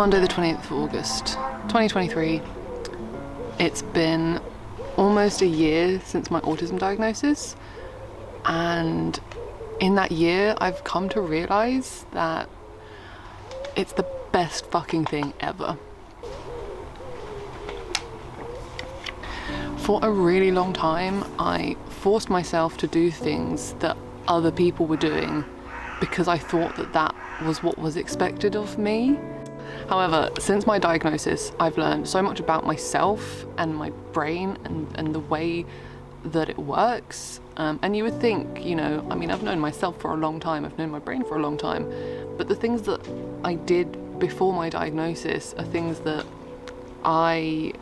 Monday the 20th of August, 2023. It's been almost a year since my autism diagnosis, and in that year I've come to realise that it's the best fucking thing ever. For a really long time I forced myself to do things that other people were doing because I thought that that was what was expected of me. However, since my diagnosis, I've learned so much about myself and my brain and the way that it works. And you would think, you know, I mean, I've known myself for a long time, I've known my brain for a long time, but the things that I did before my diagnosis are things that I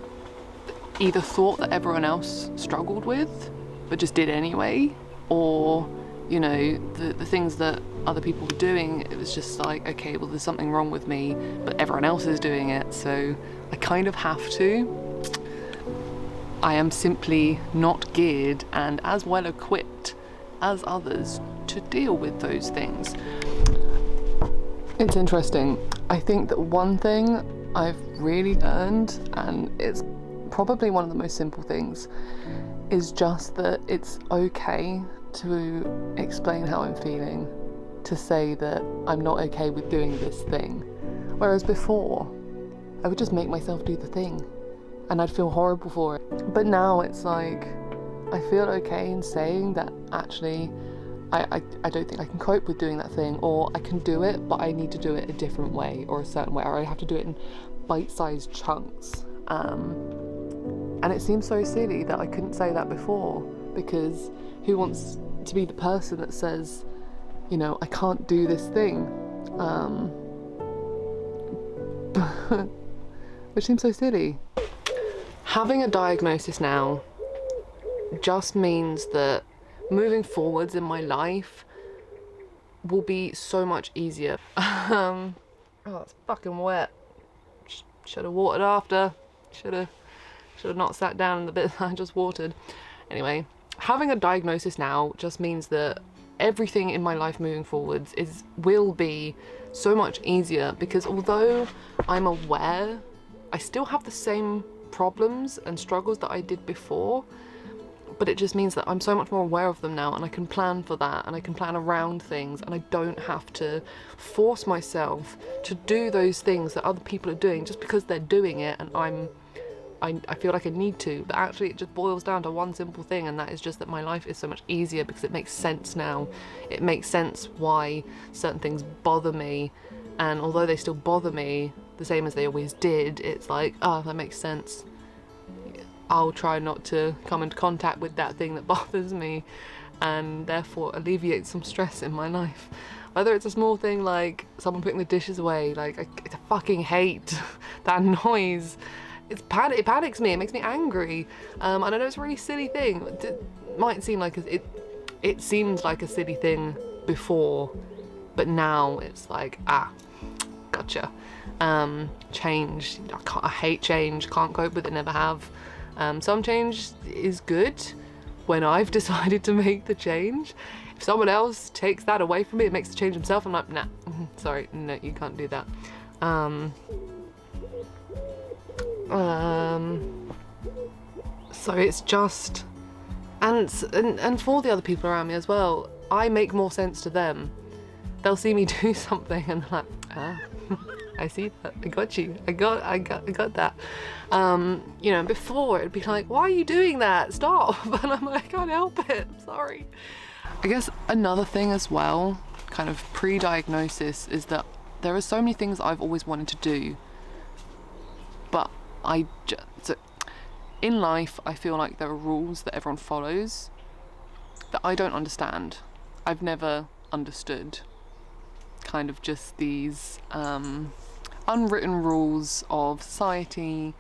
either thought that everyone else struggled with, but just did anyway, or, you know, the things that other people were doing, it was just like, okay, well, there's something wrong with me, but everyone else is doing it, so I kind of have to. I am simply not geared and as well equipped as others to deal with those things. It's interesting. I think that one thing I've really learned, and it's probably one of the most simple things, is just that it's okay to explain how I'm feeling, to say that I'm not okay with doing this thing. Whereas before, I would just make myself do the thing and I'd feel horrible for it. But now it's like, I feel okay in saying that actually I don't think I can cope with doing that thing, or I can do it, but I need to do it a different way or a certain way, or I have to do it in bite-sized chunks. And it seems so silly that I couldn't say that before, because who wants to be the person that says, you know, I can't do this thing, which seems so silly. Having a diagnosis now just means that moving forwards in my life will be so much easier. Oh, it's fucking wet. Should have watered after. Should have not sat down in the bit that I just watered. Anyway, having a diagnosis now just means that everything in my life moving forwards will be so much easier, because although I'm aware, I still have the same problems and struggles that I did before, but it just means that I'm so much more aware of them now, and I can plan for that, and I can plan around things, and I don't have to force myself to do those things that other people are doing just because they're doing it and I feel like I need to. But actually it just boils down to one simple thing, and that is just that my life is so much easier because it makes sense now. It makes sense why certain things bother me, and although they still bother me the same as they always did, it's like, oh, that makes sense. I'll try not to come into contact with that thing that bothers me, and therefore alleviate some stress in my life. Whether it's a small thing like someone putting the dishes away, like I fucking hate that noise. It panics me, it makes me angry. And I know it's a really silly thing. It might seem like it seemed like a silly thing before, but now it's like, gotcha. Change, I hate change, can't cope with it, never have. Some change is good when I've decided to make the change. If someone else takes that away from me, it makes the change themselves, I'm like, nah, sorry, no, you can't do that. So it's just, and for the other people around me as well, I make more sense to them. They'll see me do something and they're like, I see that, I got you, I got that. You know, before it'd be like, why are you doing that? Stop. And I'm like, I can't help it, I'm sorry. I guess another thing as well, kind of pre-diagnosis, is that there are so many things I've always wanted to do, but so in life I feel like there are rules that everyone follows that I don't understand. I've never understood kind of just these unwritten rules of society,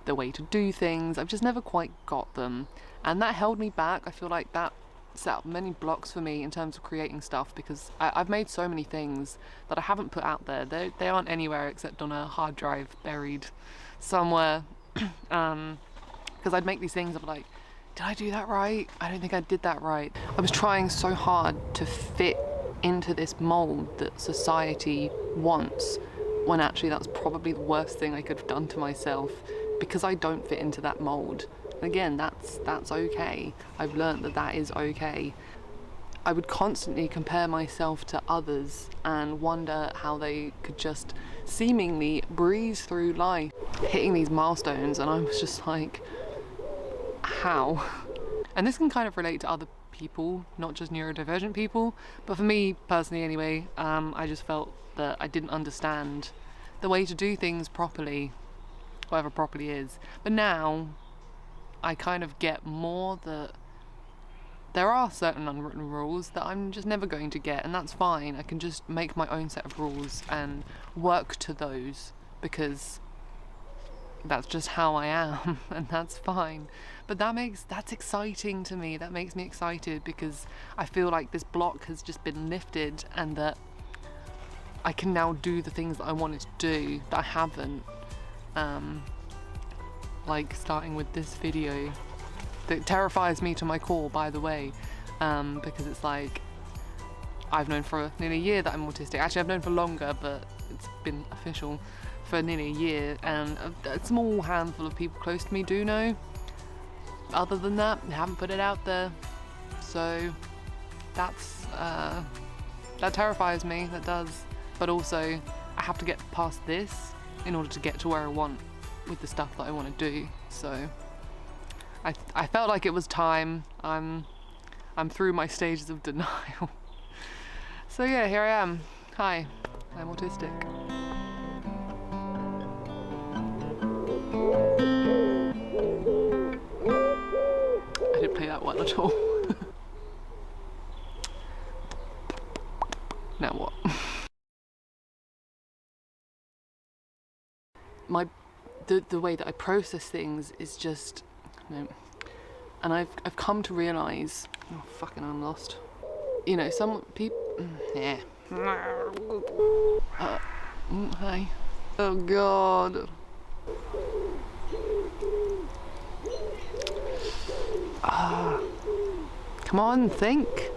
the way to do things. I've just never quite got them, and that held me back. I feel like that set up many blocks for me in terms of creating stuff, because I've made so many things that I haven't put out there. They aren't anywhere except on a hard drive buried somewhere. Because I'd make these things, I'm like, did I do that right? I don't think I did that right. I was trying so hard to fit into this mold that society wants, when actually that's probably the worst thing I could have done to myself, because I don't fit into that mold. Again, that's okay. I've learned that that is okay. I would constantly compare myself to others and wonder how they could just seemingly breeze through life, hitting these milestones, and I was just like, how? And this can kind of relate to other people, not just neurodivergent people, but for me personally anyway, I just felt that I didn't understand the way to do things properly, whatever properly is. But now I kind of get more that there are certain unwritten rules that I'm just never going to get, and that's fine. I can just make my own set of rules and work to those, because that's just how I am, and that's fine. But that's exciting to me. That makes me excited, because I feel like this block has just been lifted, and that I can now do the things that I wanted to do that I haven't. Like starting with this video that terrifies me to my core, by the way, because it's like, I've known for nearly a year that I'm autistic. Actually, I've known for longer, but it's been official for nearly a year, and a small handful of people close to me do know. Other than that, they haven't put it out there. So that's that terrifies me, that does. But also, I have to get past this in order to get to where I want with the stuff that I want to do. So I felt like it was time. I'm through my stages of denial. So yeah, here I am. Hi, I'm autistic. I didn't play that well at all. Now what? The way that I process things is just, you know, and I've come to realise, oh fucking, I'm lost. You know, some people, yeah. Hi. Oh god. Come on, think.